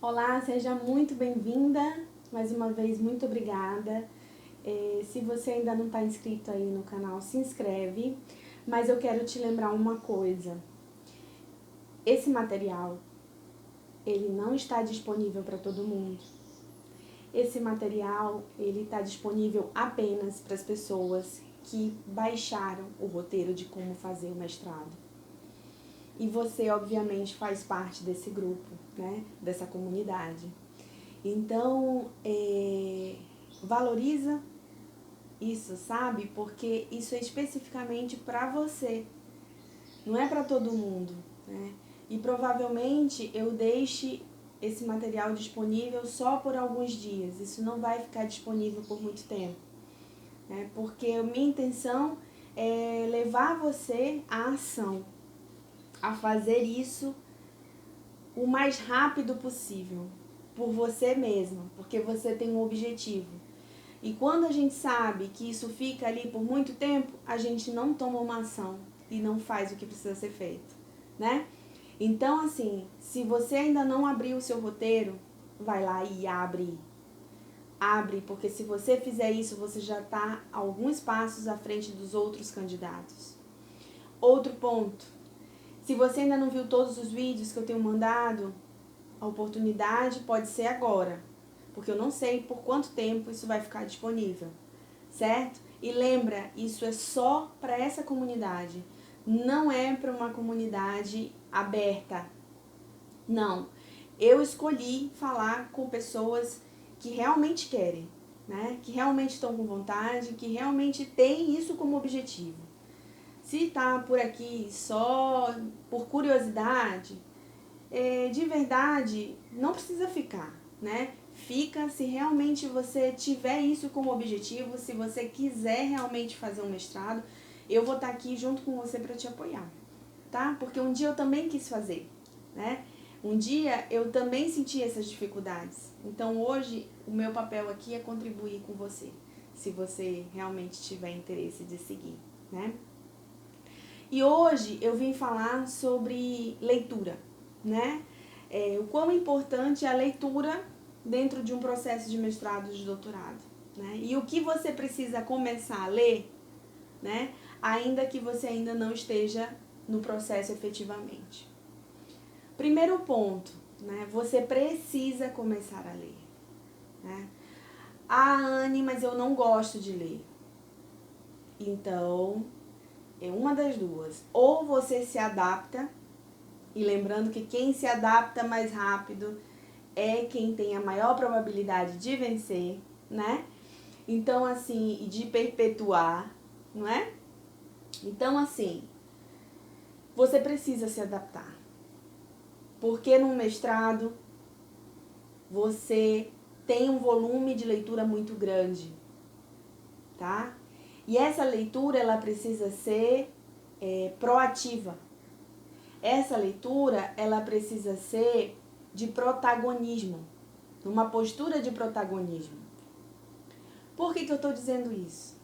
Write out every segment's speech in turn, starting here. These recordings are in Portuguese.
Olá, seja muito bem-vinda. Mais uma vez, muito obrigada. Se você ainda não está inscrito aí no canal, se inscreve. Mas eu quero te lembrar uma coisa. Esse material, ele não está disponível para todo mundo. Esse material, ele está disponível apenas para as pessoas que baixaram o roteiro de como fazer o mestrado. E você, obviamente, faz parte desse grupo, né? Dessa comunidade. Então, valoriza isso, sabe? Porque isso é especificamente para você, não é para todo mundo, né? E provavelmente eu deixe esse material disponível só por alguns dias. Isso não vai ficar disponível por muito tempo, né? Porque a minha intenção é levar você à ação, a fazer isso o mais rápido possível, por você mesmo, porque você tem um objetivo. E quando a gente sabe que isso fica ali por muito tempo, a gente não toma uma ação e não faz o que precisa ser feito, né? Então, assim, se você ainda não abriu o seu roteiro, vai lá e abre. Abre, porque se você fizer isso, você já está alguns passos à frente dos outros candidatos. Outro ponto, se você ainda não viu todos os vídeos que eu tenho mandado, a oportunidade pode ser agora, porque eu não sei por quanto tempo isso vai ficar disponível, certo? E lembra, isso é só para essa comunidade, não é para uma comunidade aberta. Não, eu escolhi falar com pessoas que realmente querem, né? Que realmente estão com vontade, que realmente têm isso como objetivo. Se tá por aqui só por curiosidade, de verdade, não precisa ficar, né? Fica se realmente você tiver isso como objetivo, se você quiser realmente fazer um mestrado, eu vou estar aqui junto com você para te apoiar, tá? Porque um dia eu também quis fazer, né? Um dia eu também senti essas dificuldades. Então hoje o meu papel aqui é contribuir com você, se você realmente tiver interesse de seguir, né? E hoje eu vim falar sobre leitura, né? O quão importante é a leitura dentro de um processo de mestrado e de doutorado, né? E o que você precisa começar a ler, né? Ainda que você ainda não esteja no processo efetivamente. Primeiro ponto, né? Você precisa começar a ler, né? Ah, Anne, mas eu não gosto de ler. Então, é uma das duas. Ou você se adapta, e lembrando que quem se adapta mais rápido é quem tem a maior probabilidade de vencer, né? Então, assim, de perpetuar, não é? Então, assim, você precisa se adaptar. Porque no mestrado você tem um volume de leitura muito grande, tá? E essa leitura, ela precisa ser proativa. Essa leitura, ela precisa ser de protagonismo, uma postura de protagonismo. Por que eu estou dizendo isso?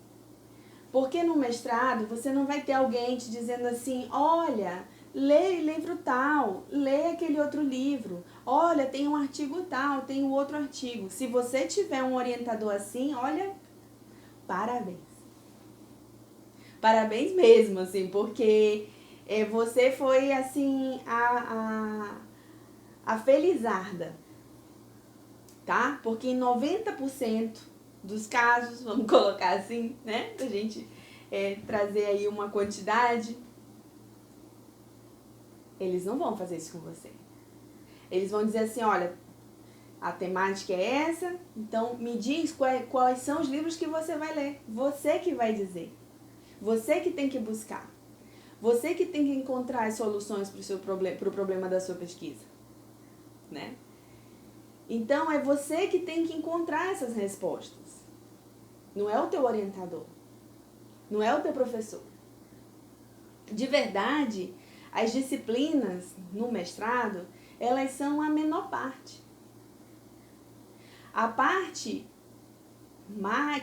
Porque no mestrado você não vai ter alguém te dizendo assim, olha, lê livro tal, lê aquele outro livro, olha, tem um artigo tal, tem um outro artigo. Se você tiver um orientador assim, olha, parabéns. Parabéns mesmo, assim, porque você foi, assim, a felizarda, tá? Porque em 90% dos casos, vamos colocar assim, né? Pra gente trazer aí uma quantidade, eles não vão fazer isso com você. Eles vão dizer assim, olha, a temática é essa, então me diz quais são os livros que você vai ler. Você que vai dizer. Você que tem que buscar. Você que tem que encontrar as soluções para o problema da sua pesquisa, né? Então, é você que tem que encontrar essas respostas. Não é o teu orientador. Não é o teu professor. De verdade, as disciplinas no mestrado, elas são a menor parte. A parte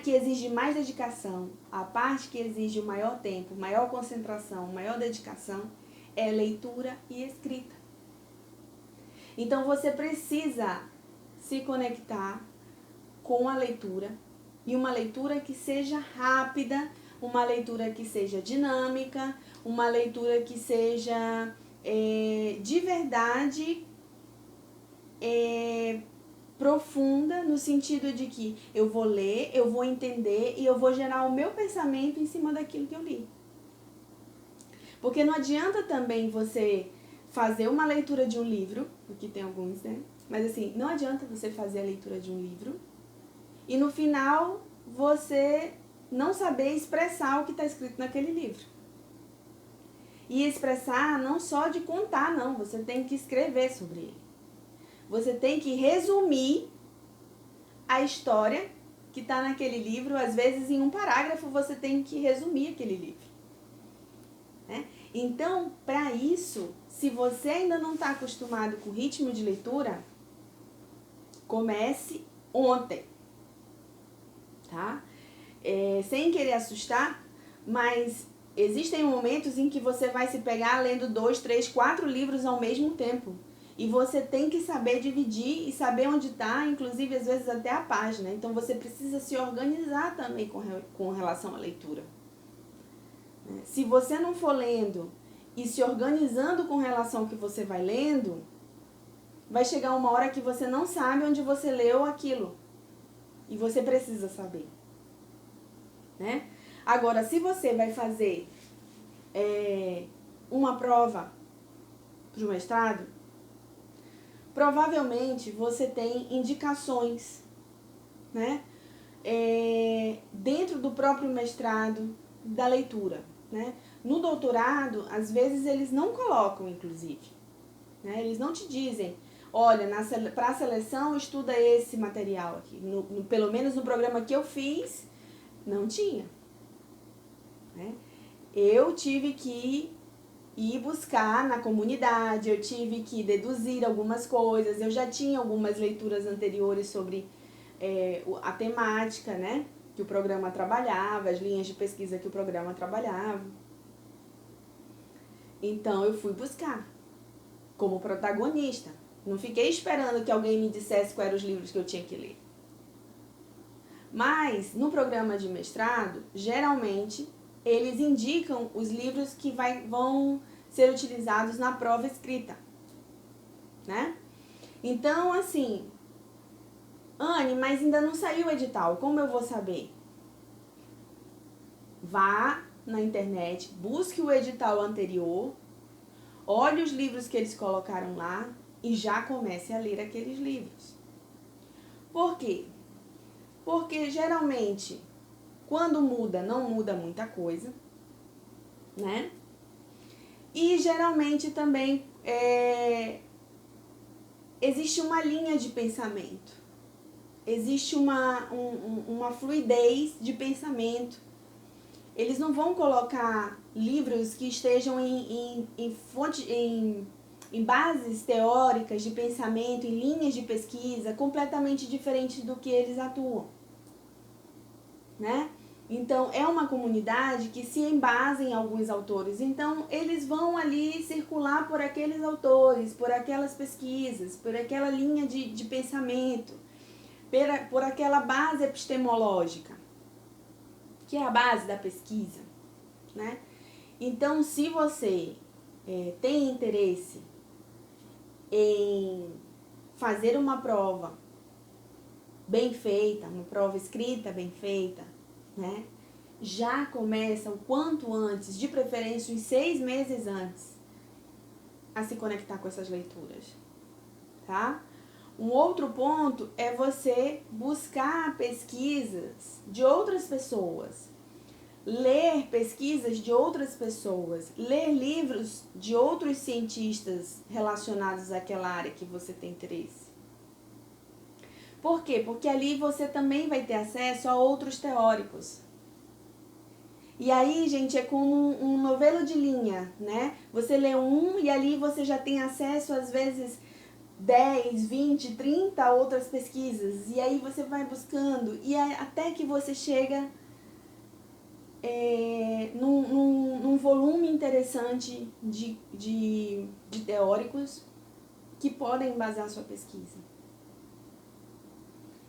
que exige mais dedicação, a parte que exige o maior tempo, maior concentração, maior dedicação, é leitura e escrita. Então você precisa se conectar com a leitura, e uma leitura que seja rápida, uma leitura que seja dinâmica, uma leitura que seja de verdade profunda, no sentido de que eu vou ler, eu vou entender e eu vou gerar o meu pensamento em cima daquilo que eu li. Porque não adianta também você fazer uma leitura de um livro, porque tem alguns, né? Mas assim, não adianta você fazer a leitura de um livro e no final você não saber expressar o que está escrito naquele livro. E expressar não só de contar, não. Você tem que escrever sobre ele. Você tem que resumir a história que está naquele livro. Às vezes, em um parágrafo, você tem que resumir aquele livro. Né? Então, para isso, se você ainda não está acostumado com o ritmo de leitura, comece ontem. Tá? Sem querer assustar, mas existem momentos em que você vai se pegar lendo 2, 3, 4 livros ao mesmo tempo. E você tem que saber dividir e saber onde está, inclusive às vezes até a página. Então você precisa se organizar também com relação à leitura. Se você não for lendo e se organizando com relação ao que você vai lendo, vai chegar uma hora que você não sabe onde você leu aquilo. E você precisa saber. Né? Agora, se você vai fazer uma prova para o mestrado, provavelmente você tem indicações, né? Dentro do próprio mestrado da leitura. Né? No doutorado, às vezes eles não colocam, inclusive. Né? Eles não te dizem, olha, para a seleção estuda esse material aqui. Pelo menos no programa que eu fiz, não tinha. Né? Eu tive que ir buscar na comunidade, eu tive que deduzir algumas coisas, eu já tinha algumas leituras anteriores sobre a temática, né, que o programa trabalhava, as linhas de pesquisa que o programa trabalhava. Então eu fui buscar como protagonista. Não fiquei esperando que alguém me dissesse quais eram os livros que eu tinha que ler. Mas no programa de mestrado, geralmente eles indicam os livros que vão ser utilizados na prova escrita, né? Então, assim, Anne, mas ainda não saiu o edital, como eu vou saber? Vá na internet, busque o edital anterior, olhe os livros que eles colocaram lá e já comece a ler aqueles livros. Por quê? Porque geralmente, quando muda, não muda muita coisa, né? E geralmente também existe uma linha de pensamento, existe uma fluidez de pensamento. Eles não vão colocar livros que estejam em bases teóricas de pensamento, em linhas de pesquisa completamente diferentes do que eles atuam. Né? Então, é uma comunidade que se embasa em alguns autores. Então, eles vão ali circular por aqueles autores, por aquelas pesquisas, por aquela linha de pensamento, por aquela base epistemológica, que é a base da pesquisa. Né? Então, se você tem interesse em fazer uma prova bem feita, uma prova escrita bem feita, né? Já começa o quanto antes, de preferência uns 6 meses antes, a se conectar com essas leituras, tá? Um outro ponto é você buscar pesquisas de outras pessoas, ler pesquisas de outras pessoas, ler livros de outros cientistas relacionados àquela área que você tem interesse. Por quê? Porque ali você também vai ter acesso a outros teóricos. E aí, gente, é como um novelo de linha, né? Você lê um e ali você já tem acesso, às vezes, 10, 20, 30 outras pesquisas. E aí você vai buscando, e até que você chega num volume interessante de teóricos, que podem embasar sua pesquisa.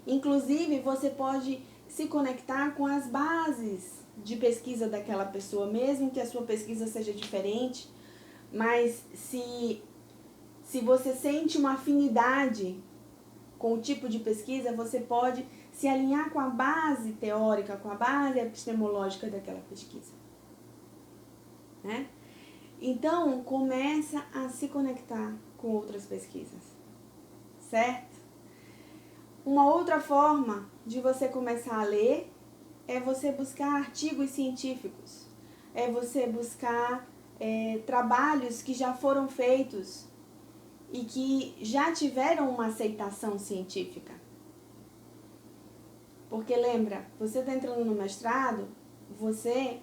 Inclusive, você pode se conectar com as bases de pesquisa daquela pessoa, mesmo que a sua pesquisa seja diferente, mas se você sente uma afinidade com o tipo de pesquisa, você pode se alinhar com a base teórica, com a base epistemológica daquela pesquisa, né? Então, começa a se conectar com outras pesquisas, certo? Uma outra forma de você começar a ler é você buscar artigos científicos, é você buscar trabalhos que já foram feitos e que já tiveram uma aceitação científica. Porque lembra, você está entrando no mestrado, você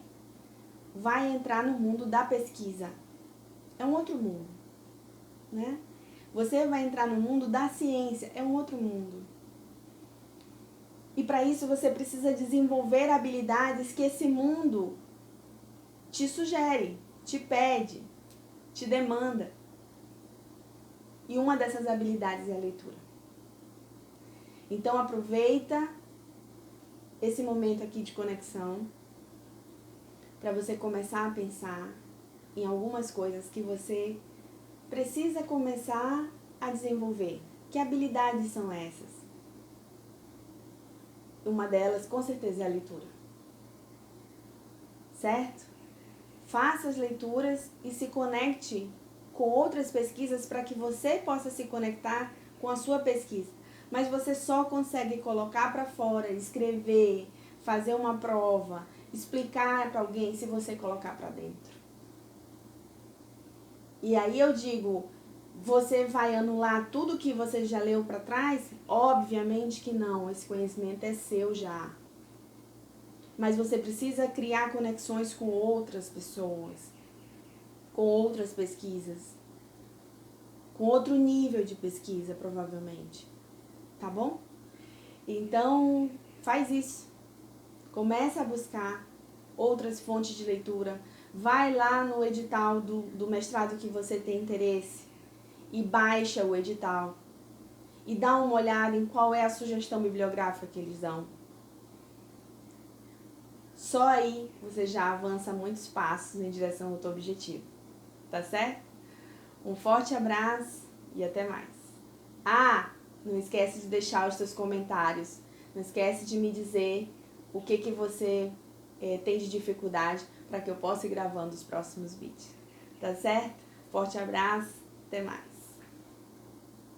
vai entrar no mundo da pesquisa. É um outro mundo, né? Você vai entrar no mundo da ciência, é um outro mundo. E para isso você precisa desenvolver habilidades que esse mundo te sugere, te pede, te demanda. E uma dessas habilidades é a leitura. Então aproveita esse momento aqui de conexão para você começar a pensar em algumas coisas que você precisa começar a desenvolver. Que habilidades são essas? Uma delas, com certeza, é a leitura. Certo? Faça as leituras e se conecte com outras pesquisas para que você possa se conectar com a sua pesquisa. Mas você só consegue colocar para fora, escrever, fazer uma prova, explicar para alguém se você colocar para dentro. E aí eu digo, você vai anular tudo que você já leu para trás? Obviamente que não, esse conhecimento é seu já. Mas você precisa criar conexões com outras pessoas, com outras pesquisas, com outro nível de pesquisa, provavelmente. Tá bom? Então, faz isso. Começa a buscar outras fontes de leitura. Vai lá no edital do mestrado que você tem interesse e baixa o edital. E dá uma olhada em qual é a sugestão bibliográfica que eles dão. Só aí você já avança muitos passos em direção ao teu objetivo. Tá certo? Um forte abraço e até mais. Ah, não esquece de deixar os seus comentários. Não esquece de me dizer o que você tem de dificuldade para que eu possa ir gravando os próximos vídeos. Tá certo? Forte abraço, até mais.